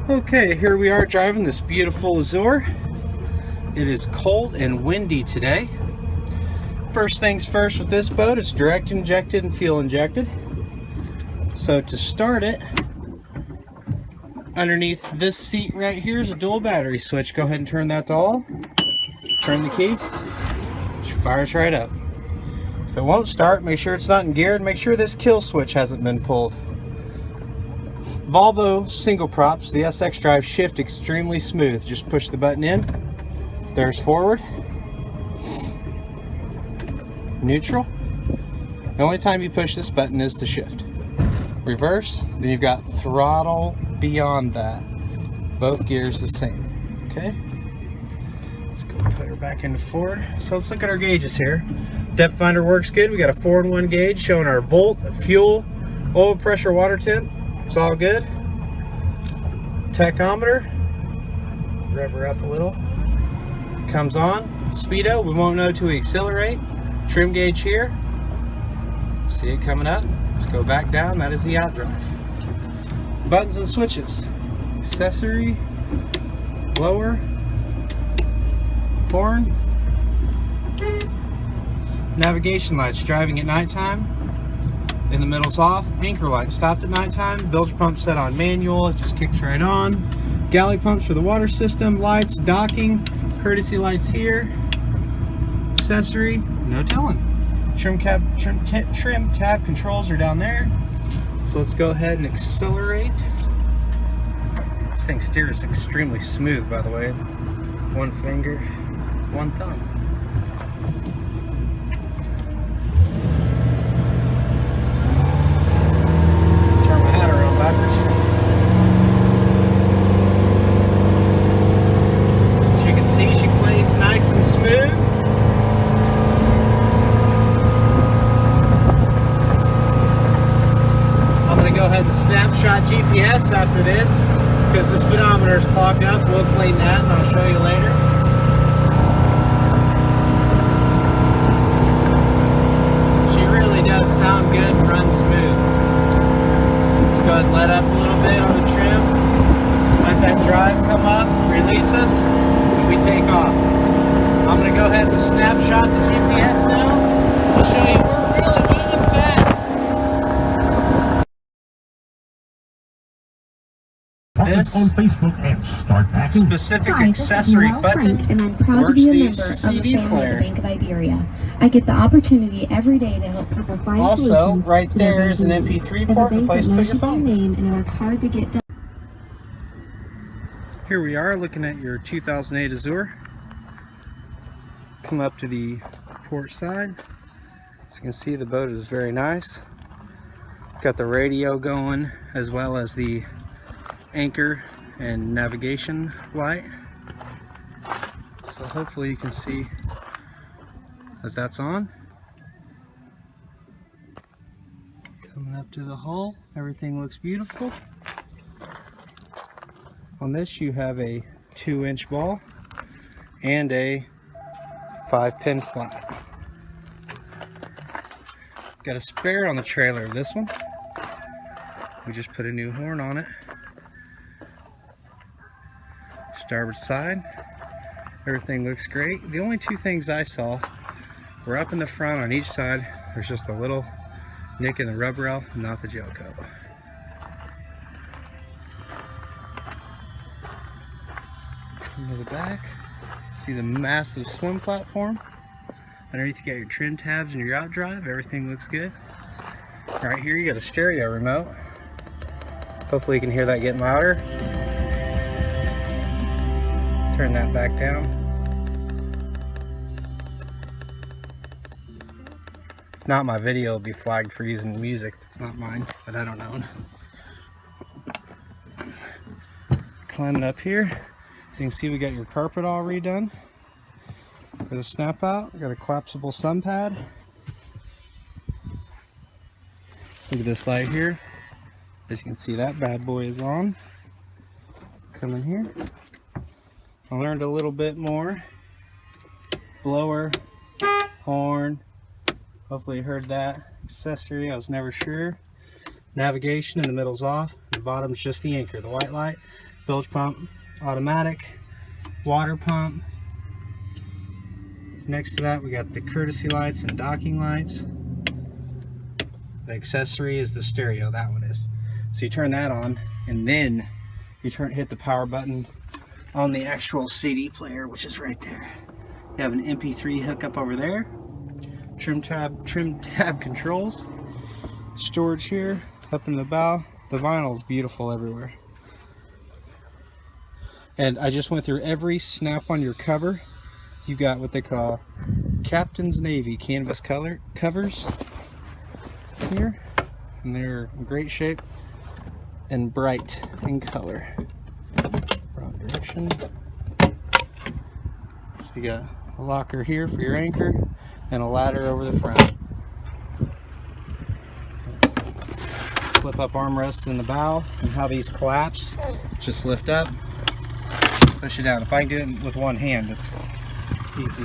Okay, here we are driving this beautiful Azure. It is cold and windy today. First things first with this boat, it's direct injected and fuel injected. So to start it, underneath this seat right here is a dual battery switch. Go ahead and turn that to all. Turn the key. It fires right up. If it won't start, make sure it's not in gear and make sure this kill switch hasn't been pulled. Volvo single props, the SX drive shift extremely smooth. Just push the button in. There's forward. Neutral. The only time you push this button is to shift. Reverse, then you've got throttle beyond that. Both gears the same. Okay? Let's go put her back into forward. So let's look at our gauges here. Depth finder works good. We got a 4-in-1 gauge showing our volt, fuel, oil pressure, water temp. It's all good. Tachometer, rev her up a little. Comes on. Speedo, we won't know till we accelerate. Trim gauge here. See it coming up. Let's go back down. That is the outdrive. Buttons and switches. Accessory, blower, horn, navigation lights. Driving at nighttime. In the middle's off. Anchor light stopped at nighttime. Bilge pump set on manual. It just kicks right on. Galley pumps for the water system. Lights, docking, courtesy lights here. Accessory, no telling. Trim tab controls are down there. So let's go ahead and accelerate. This thing steers extremely smooth, by the way. One finger, one thumb. Snapshot GPS after this because the speedometer is clogged up. We'll clean that and I'll show you later. She really does sound good and run smooth. Let's go ahead and let up a little bit on the trim. Let that drive come up, release us, and we take off. I'm going to go ahead and snapshot the GPS now. I'll show you we're really moving fast. This on Facebook and start back. Specific accessory button and I'm proud works to be a the member CD of the player. Family Bank of Iberia. I get the opportunity every day to help people find also, right there is an MP3 port, a place to put your phone. Name and works hard to get done. Here we are looking at your 2008 Azure. Come up to the port side. As you can see, the boat is very nice. Got the radio going as well as the anchor and navigation light. So hopefully you can see that that's on. Coming up to the hull, everything looks beautiful. On this you have a 2-inch ball and a 5-pin flat. Got a spare on the trailer of this one. We just put a new horn on it. Starboard side, everything looks great. The only two things I saw were up in the front on each side. There's just a little nick in the rubber rail, not the gel coat. Into the back, see the massive swim platform. Underneath you got your trim tabs and your outdrive. Everything looks good. Right here you got a stereo remote. Hopefully you can hear that getting louder. Turn that back down. If not, my video will be flagged for using music that's not mine, but I don't know. Climbing up here, as you can see, we got your carpet all redone. Got a snap out, we got a collapsible sun pad. Look at this light here. As you can see, that bad boy is on. Come in here. I learned a little bit more. Blower, horn, hopefully you heard that. Accessory, I was never sure. Navigation in the middle's off. The bottom's just the anchor, the white light. bilge pump, automatic, water pump. Next to that we got the courtesy lights and docking lights. The accessory is the stereo, that one is. So you turn that on and then you hit the power button on the actual CD player, which is right there. You have an MP3 hookup over there, trim tab controls, storage here, up in the bow. The vinyl is beautiful everywhere. And I just went through every snap on your cover. You've got what they call Captain's Navy canvas color covers here, and they're in great shape and bright in color. Wrong direction. So you got a locker here for your anchor and a ladder over the front. Flip up armrests in the bow, and how these collapse, just lift up, push it down. If I can do it with one hand, it's easy.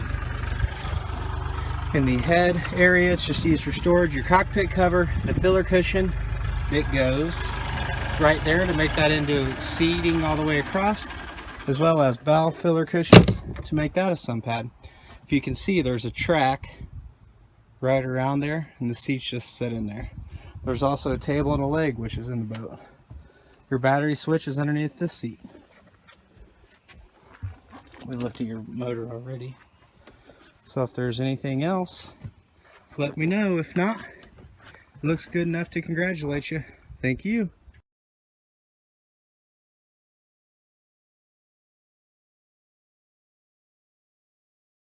In the head area, it's just used for storage. Your cockpit cover, the filler cushion, it goes right there to make that into seating all the way across, as well as bow filler cushions to make that a sun pad. If you can see, there's a track right around there, and the seats just sit in there. There's also a table and a leg, which is in the boat. Your battery switch is underneath this seat. We looked at your motor already. So if there's anything else, let me know. If not, it looks good enough to congratulate you. Thank you.